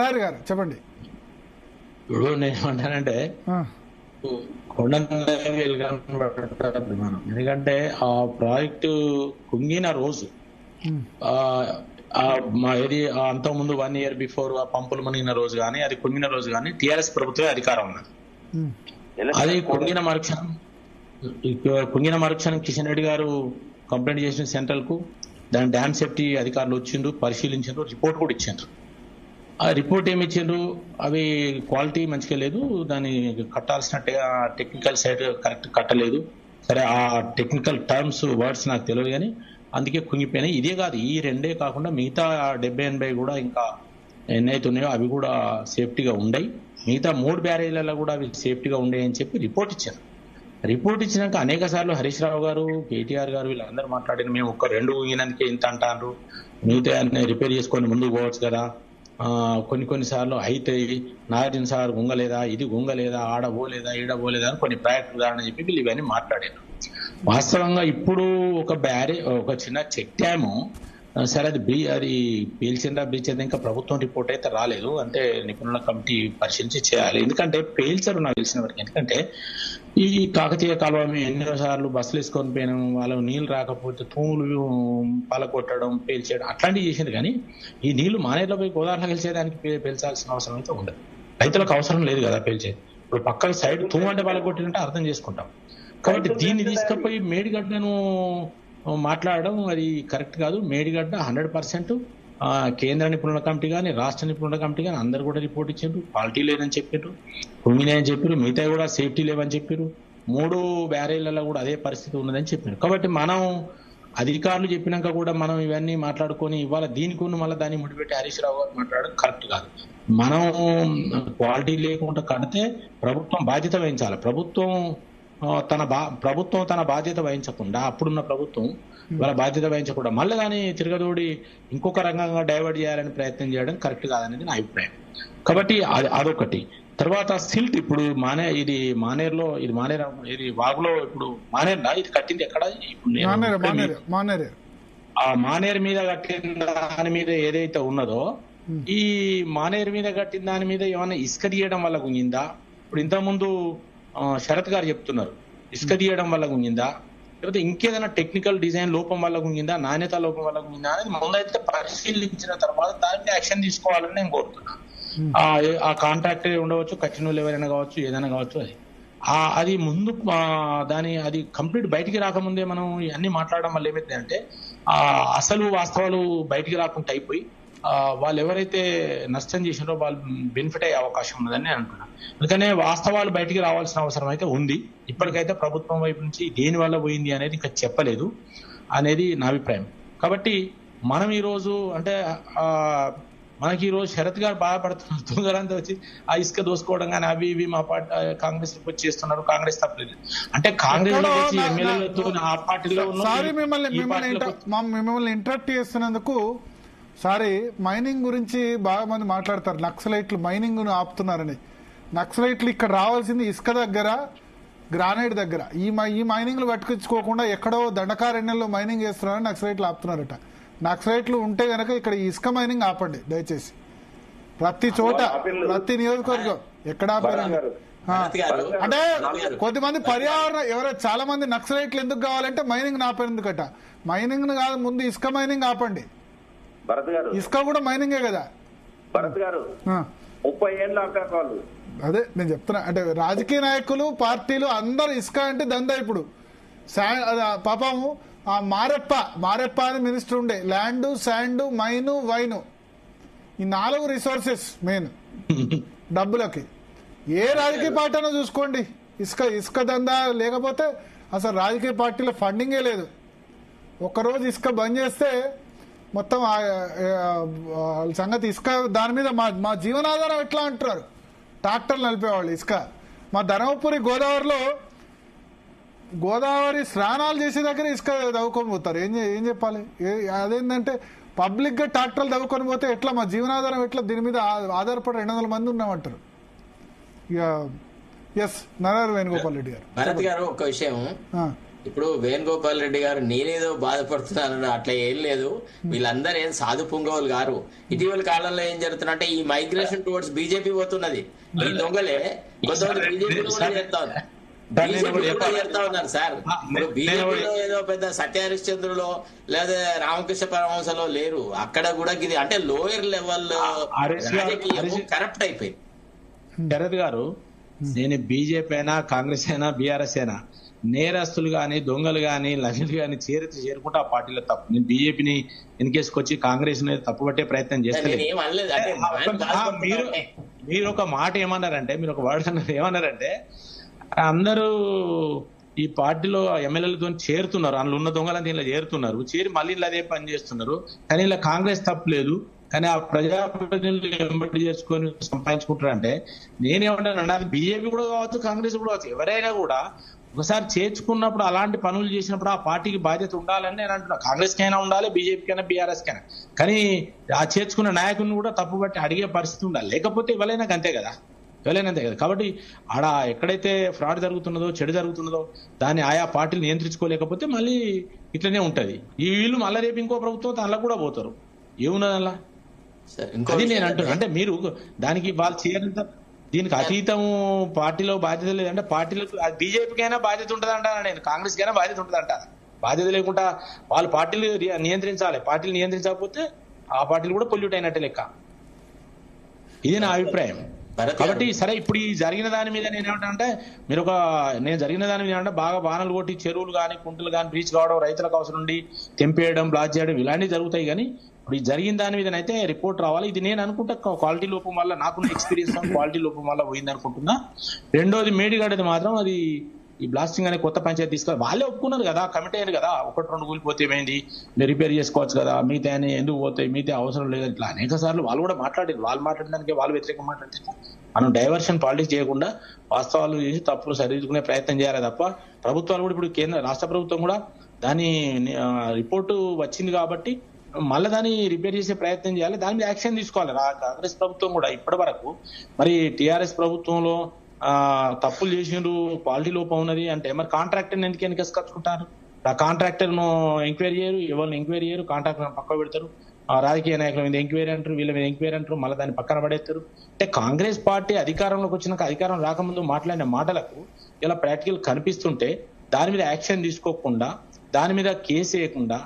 నరహరి గారు చెప్పండి. ఇప్పుడు నేను ఏమంటానంటే మనం ఎందుకంటే ఆ ప్రాజెక్టు కుంగిన రోజు ఏది అంతకుముందు 1 year బిఫోర్ ఆ పంపులు మునిగిన రోజు కానీ అది కుంగిన రోజు కానీ టీఆర్ఎస్ ప్రభుత్వమే అధికారం ఉన్నది. అది కుంగిన మరుక్షణం కిషన్ రెడ్డి గారు కంప్లైంట్ చేసిన సెంట్రల్ కు, దాని డ్యామ్ సేఫ్టీ అధికారులు వచ్చిండ్రు, పరిశీలించారు, రిపోర్ట్ కూడా ఇచ్చిండ్రు. ఆ రిపోర్ట్ ఏమి ఇచ్చిండ్రు, అవి క్వాలిటీ మంచిగా లేదు, దాన్ని కట్టాల్సినట్టుగా టెక్నికల్ సైడ్ కరెక్ట్ కట్టలేదు. సరే ఆ టెక్నికల్ టర్మ్స్ వర్డ్స్ నాకు తెలియదు కానీ అందుకే కుంగిపోయినాయి. ఇదే కాదు, ఈ 2 కాకుండా మిగతా 70-80 కూడా ఇంకా ఎన్నైతున్నాయో అవి కూడా సేఫ్టీగా ఉండయి. మిగతా 3 బ్యారేజ్లలో కూడా అవి సేఫ్టీగా ఉండేవి అని చెప్పి రిపోర్ట్ ఇచ్చారు. రిపోర్ట్ ఇచ్చినాక అనేక సార్లు హరీష్ రావు గారు, కేటీఆర్ గారు వీళ్ళందరూ మాట్లాడిన మేము ఒక్క 2 ఊగినానికే ఇంత అంటారు, మిగతా రిపేర్ చేసుకొని ముందుకు పోవచ్చు కదా, కొన్నిసార్లు అయితే నాగార్జున సార్ గుంగలేదా, ఇది గుంగలేదా, ఆడబోలేదా, ఈడబోలేదా అని కొన్ని ప్రాజెక్టు ఉదాహరణ చెప్పి వీళ్ళు ఇవన్నీ మాట్లాడారు. వాస్తవంగా ఇప్పుడు ఒక చిన్న చెక్ డ్యాము, సరే అది పేల్చిందా బ్రీచిందా ఇంకా ప్రభుత్వం రిపోర్ట్ అయితే రాలేదు, అంటే నిపుణుల కమిటీ పరిశీలించి చేయాలి. ఎందుకంటే పేల్చరు నాకు తెలిసిన వరకు. ఎందుకంటే ఈ కాకతీయ కాలువ మేము ఎన్నో సార్లు బస్సులు వేసుకొని పోయినాం, వాళ్ళకు నీళ్లు రాకపోతే తూములు పలకొట్టడం, పేల్చేయడం అట్లాంటివి చేసింది. కానీ ఈ నీళ్లు మానేరులో పోయి గోదావరిలో కలిసేదానికి పేల్చాల్సిన అవసరం అయితే ఉండదు. రైతులకు అవసరం లేదు కదా పేల్చేది. ఇప్పుడు పక్కన సైడ్ తూము అంటే పలకొట్టినంటే అర్థం చేసుకుంటాం. కాబట్టి దీన్ని తీసుకుపోయి మేడిగడ్డను మాట్లాడడం అది కరెక్ట్ కాదు. మేడిగడ్డ 100% కేంద్ర నిపుణుల కమిటీ కానీ రాష్ట్ర నిపుణుల కమిటీ కానీ అందరు కూడా రిపోర్ట్ ఇచ్చారు, క్వాలిటీ లేదని చెప్పారు, కుంగినాయని చెప్పారు, మిగతా కూడా సేఫ్టీ లేవని చెప్పారు, 3 బ్యారేజ్లలో కూడా అదే పరిస్థితి ఉన్నదని చెప్పారు. కాబట్టి మనం అధికారులు చెప్పినాక కూడా మనం ఇవన్నీ మాట్లాడుకొని ఇవాళ దీనికి మళ్ళీ దాన్ని ముడిపెట్టి హరీష్ రావు గారు మాట్లాడడం కరెక్ట్ కాదు. మనం క్వాలిటీ లేకుండా కడితే ప్రభుత్వం బాధ్యత వహించాలి. ప్రభుత్వం తన బాధ్యత వహించకుండా, అప్పుడున్న ప్రభుత్వం వాళ్ళ బాధ్యత వహించకుండా మళ్ళీ దాన్ని తిరగదోడి ఇంకొక రంగంగా డైవర్ట్ చేయాలని ప్రయత్నం చేయడం కరెక్ట్ కాదనేది నా అభిప్రాయం. కాబట్టి అదొకటి. తర్వాత సిల్ట్ ఇప్పుడు మానేరులో ఇది వాగులో ఇప్పుడు మానేరులా ఇది కట్టింది ఎక్కడ? ఆ మానేరు మీద కట్టిన దాని మీద ఏదైతే ఉన్నదో ఈ మానేరు మీద కట్టిన దాని మీద ఏమైనా ఇసుక తీయడం వల్ల గుంగిందా? ఇప్పుడు ఇంతకుముందు శరత్ గారు చెప్తున్నారు ఇసుక తీయడం వల్ల గుంగిందా, లేకపోతే ఇంకేదైనా టెక్నికల్ డిజైన్ లోపం వల్ల గుంగిందా, నాణ్యత లోపం వల్ల గుంగిందా అనేది ముందైతే పరిశీలించిన తర్వాత దాన్ని యాక్షన్ తీసుకోవాలని నేను కోరుతున్నాను. ఆ కాంట్రాక్ట్ ఉండవచ్చు, కఠినలు ఎవరైనా కావచ్చు, ఏదైనా కావచ్చు. అది ముందు అది కంప్లీట్ బయటికి రాకముందే మనం ఇవన్నీ మాట్లాడడం వల్ల ఏమైందంటే అసలు వాస్తవాలు బయటికి రాకుండా అయిపోయి వాళ్ళు ఎవరైతే నష్టం చేసినారో వాళ్ళు బెనిఫిట్ అయ్యే అవకాశం ఉన్నదని నేను అంటున్నాను. అందుకనే వాస్తవాలు బయటికి రావాల్సిన అవసరం అయితే ఉంది. ఇప్పటికైతే ప్రభుత్వం వైపు నుంచి దేని వల్ల పోయింది అనేది ఇంకా చెప్పలేదు అనేది నా అభిప్రాయం. కాబట్టి మనం ఈరోజు అంటే మనకి ఈరోజు శరత్ గారు బాధపడుతున్నారు, తుంగరంతా వచ్చి ఆ ఇసుక దోసుకోవడం కానీ అవి ఇవి మా పార్టీ కాంగ్రెస్ వచ్చి చేస్తున్నారు, కాంగ్రెస్ తప్పలేదు అంటే కాంగ్రెస్ వచ్చి ఎమ్మెల్యేలతో ఆ పార్టీలో మిమ్మల్ని ఇంటరప్ట్ చేస్తున్నందుకు సారీ. మైనింగ్ గురించి బాగా మంది మాట్లాడతారు, నక్సలైట్లు మైనింగ్ ను ఆపుతున్నారని. నక్సలైట్లు ఇక్కడ రావాల్సింది ఇసుక దగ్గర, గ్రానైట్ దగ్గర. ఈ మైనింగ్లు పట్టుకొచ్చుకోకుండా ఎక్కడో దండకారణ్యంలో మైనింగ్ చేస్తున్నారని నక్సలైట్లు ఆపుతున్నారట. నక్సలైట్లు ఉంటే గనక ఇక్కడ ఇసుక మైనింగ్ ఆపండి దయచేసి. ప్రతి చోట, ప్రతి నియోజకవర్గం ఎక్కడ ఆపారండి? అంటే కొద్దిమంది పర్యావరణ చాలా మంది నక్సలైట్లు ఎందుకు కావాలంటే మైనింగ్ ఆపేందుకట. మైనింగ్ కాదు, ముందు ఇసుక మైనింగ్ ఆపండి. ఇసుక కూడా మైనింగే కదా భరత్ గారు. 30 ఏళ్ళు ఆపారు. అదే నేను చెప్తున్నా, అంటే రాజకీయ నాయకులు, పార్టీలు అందరు ఇసుక అంటే దందా. ఇప్పుడు పాపము ఆ మారెప్ప అని మినిస్టర్ ఉండే, ల్యాండ్, శాండ్, మైను, వైను, ఈ 4 రిసోర్సెస్ మెయిన్ డబ్బులకి. ఏ రాజకీయ పార్టీ అయినా చూసుకోండి, ఇసుక దందా లేకపోతే అసలు రాజకీయ పార్టీలో ఫండింగే లేదు. ఒక్కరోజు ఇసుక బంద్ చేస్తే మొత్తం సంగతి. ఇసుక దాని మీద మా జీవనాధారం ఎట్లా అంటున్నారు ట్రాక్టర్లు నడిపేవాళ్ళు. ఇసుక మా ధర్మపురి గోదావరి స్నానాలు చేసే దగ్గర ఇసుక దవ్వుకొని పోతారు. ఏం చెప్పాలి? అదేంటంటే పబ్లిక్ గా ట్రాక్టర్లు దవ్వుకొని పోతే ఎట్లా మా జీవనాధారం ఎట్లా? దీని మీద ఆధారపడి 200 మంది ఉన్నామంటారు. ఇక ఎస్ నరహరి వేణుగోపాల్ రెడ్డి గారు. భరత్ గారు ఒక విషయం, ఇప్పుడు వేణుగోపాల్ రెడ్డి గారు నేనేదో బాధపడుతున్నాను అట్లా ఏం లేదు. వీళ్ళందరూ ఏం సాధు పుంగవులు గారు. ఇటీవల కాలంలో ఏం జరుగుతుందంటే ఈ మైగ్రేషన్ టువర్డ్స్ బీజేపీ పోతున్నది. ఈ దొంగలే కొంతమంది బీజేపీ కూడా చేస్తా ఉన్నారు. చేస్తా ఉన్నారు సార్. ఇప్పుడు బీజేపీలో ఏదో పెద్ద సత్య హరిశ్చంద్రులో లేదా రామకృష్ణ పరమహంసలో లేరు. అక్కడ కూడా ఇది అంటే లోయర్ లెవెల్ కరప్ట్ అయిపోయింది. శరత్ గారు, నేను బీజేపీ అయినా కాంగ్రెస్ అయినా బీఆర్ఎస్ అయినా నేరస్తులు గాని దొంగలు గాని లంచులు గాని చేరుకుంటే ఆ పార్టీలో తప్పు. నేను బీజేపీని వెనకేసుకొచ్చి కాంగ్రెస్ ని తప్పుపట్టే ప్రయత్నం చేస్తలేదు. మీరు ఒక మాట ఏమన్నారంటే, మీరు ఒక వర్డ్ అన్నారు, ఏమన్నారంటే అందరూ ఈ పార్టీలో ఎమ్మెల్యేలతో చేరుతున్నారు, అందులో ఉన్న దొంగలంతా ఇలా చేరుతున్నారు, చేరి మళ్ళీ ఇలా అదే పని చేస్తున్నారు. కానీ ఇలా కాంగ్రెస్ తప్పులేదు, కానీ ఆ ప్రజాప్రతినిధులు ఎంబడి చేసుకొని సంపాదించుకుంటారంటే నేనేమంటానంటే అది బీజేపీ కూడా కావచ్చు, కాంగ్రెస్ కూడా కావచ్చు, ఎవరైనా కూడా ఒకసారి చేర్చుకున్నప్పుడు అలాంటి పనులు చేసినప్పుడు ఆ పార్టీకి బాధ్యత ఉండాలని నేను అంటున్నా. కాంగ్రెస్ కైనా ఉండాలి, బీజేపీకైనా బీఆర్ఎస్ కైనా. కానీ ఆ చేర్చుకున్న నాయకులను కూడా తప్పుబట్టి అడిగే పరిస్థితి ఉండాలి. లేకపోతే ఎవరైనా అంతే కదా, ఎవరైనా అంతే కదా. కాబట్టి ఆడ ఎక్కడైతే ఫ్రాడ్ జరుగుతున్నదో, చెడు జరుగుతున్నదో దాన్ని ఆయా పార్టీలు నియంత్రించుకోలేకపోతే మళ్ళీ ఇట్లనే ఉంటది. ఈ వీళ్ళు మళ్ళీ రేపు ఇంకో ప్రభుత్వం దానిలో కూడా పోతారు. ఏమున్నది అలా? అది నేను అంటున్నా. అంటే మీరు దానికి వాళ్ళు చేయనంత దీనికి అతీతము పార్టీలో బాధ్యత లేదంటే పార్టీలకు బీజేపీకైనా బాధ్యత ఉంటుందంటా, నేను కాంగ్రెస్ కైనా బాధ్యత ఉంటుందంట. బాధ్యత లేకుండా వాళ్ళు పార్టీలు నియంత్రించాలి. పార్టీలు నియంత్రించకపోతే ఆ పార్టీలు కూడా పొల్యూట్ అయినట్టే లెక్క. ఇది నా అభిప్రాయం. కాబట్టి సరే, ఇప్పుడు ఈ జరిగిన దాని మీద నేనేమంటానంటే నేను జరిగిన దాని మీద ఏమంటే బాగా బాణలు కొట్టి చెరువులు కానీ కుంటలు కానీ బ్రీచ్ కావడం, రైతులకు అవసరం ఉండి తెంపేయడం, బ్లాక్ చేయడం ఇలాంటివి జరుగుతాయి. కానీ ఇప్పుడు ఈ జరిగిన దాని మీద అయితే రిపోర్ట్ రావాలి. ఇది నేను అనుకుంటా క్వాలిటీ లోపం వల్ల, నాకున్న ఎక్స్పీరియన్స్ క్వాలిటీ లోపం వల్ల పోయింది అనుకుంటున్నా. రెండోది మేడిగడ్డది మాత్రం అది ఈ బ్లాస్టింగ్ అనే కొత్త పంచాయతీ తీసుకుని వాళ్ళే ఒప్పుకున్నారు కదా, కమిటీ అయ్యారు కదా, 1-2 కూలిపోతే ఏమైంది, మీరు రిపేర్ చేసుకోవచ్చు కదా, మిగతా ఎందుకు పోతాయి, మిగతా అవసరం లేదు, ఇట్లా అనేక సార్లు వాళ్ళు కూడా మాట్లాడారు. వాళ్ళు మాట్లాడడానికి వాళ్ళు వ్యతిరేకంగా మాట్లాడుతున్నారు. మనం డైవర్షన్ పాలిటిక్స్ చేయకుండా వాస్తవాలు చేసి తప్పులు సరిదిద్దుకునే ప్రయత్నం చేయాలి తప్ప ప్రభుత్వాలు కూడా ఇప్పుడు రాష్ట్ర ప్రభుత్వం కూడా దాని రిపోర్టు వచ్చింది కాబట్టి మళ్ళీ దాన్ని రిపేర్ చేసే ప్రయత్నం చేయాలి, దాని మీద యాక్షన్ తీసుకోవాలి. కాంగ్రెస్ ప్రభుత్వం కూడా ఇప్పటి వరకు మరి టీఆర్ఎస్ ప్రభుత్వంలో తప్పులు చేసిండ్రు, క్వాలిటీ లోపం ఉన్నది అంటే మరి కాంట్రాక్టర్ ఎందుకు వెనకేసుకొచ్చుకుంటారు? ఆ కాంట్రాక్టర్ ను ఎంక్వైరీ చేయరు, ఎవరిని ఎంక్వైరీ చేయరు, కాంట్రాక్టర్ పక్క పెడతారు. రాజకీయ నాయకుల మీద ఎంక్వైరీ అంటారు, వీళ్ళ మీద ఎంక్వైరీ అంటారు, మళ్ళీ దాన్ని పక్కన పడేస్తారు. అంటే కాంగ్రెస్ పార్టీ అధికారంలోకి వచ్చినాక, అధికారం రాకముందు మాట్లాడిన మాటలకు ఇలా ప్రాక్టికల్ కనిపిస్తుంటే దాని మీద యాక్షన్ తీసుకోకుండా, దాని మీద కేసు వేయకుండా,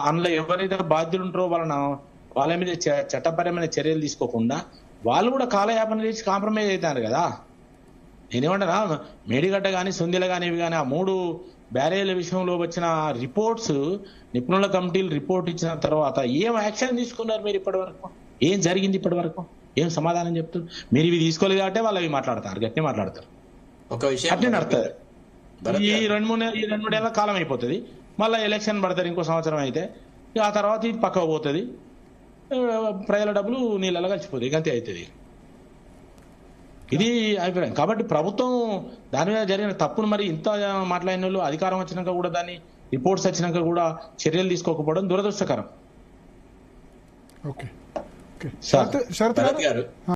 అందులో ఎవరైతే బాధ్యులు ఉంటారో వాళ్ళ మీద చట్టపరమైన చర్యలు తీసుకోకుండా వాళ్ళు కూడా కాలయాపన చేసి కాంప్రమైజ్ అవుతారు కదా. నేనేమంటారా, మేడిగడ్డ కానీ సొందిల కానీ ఇవి కానీ ఆ 3 బ్యారేజ్ల విషయంలో వచ్చిన రిపోర్ట్స్, నిపుణుల కమిటీలు రిపోర్ట్ ఇచ్చిన తర్వాత ఏం యాక్షన్ తీసుకున్నారు మీరు? ఇప్పటి వరకు ఏం జరిగింది? ఇప్పటి వరకు ఏం సమాధానం చెప్తారు? మీరు ఇవి తీసుకోలేదు కాబట్టి వాళ్ళు అవి మాట్లాడతారు, గట్టిగా మాట్లాడతారు. ఒక విషయం అట్లే నడుతుంది. ఈ 2-3 ఏళ్ళ కాలం అయిపోతుంది, మళ్ళీ ఎలక్షన్ పడతారు ఇంకో సంవత్సరం అయితే, ఆ తర్వాత ఇది పక్కకు పోతుంది, ప్రజల డబ్బులు నీళ్ళలా కలిసిపోతాయి, అంతే అవుతుంది. ఇది అభిప్రాయం. కాబట్టి ప్రభుత్వం దాని మీద జరిగిన తప్పును మరి ఇంత మాట్లాడిన వాళ్ళు అధికారం వచ్చినాక కూడా దాన్ని రిపోర్ట్స్ వచ్చినాక కూడా చర్యలు తీసుకోకపోవడం దురదృష్టకరం. ఓకే. శరత్ గారు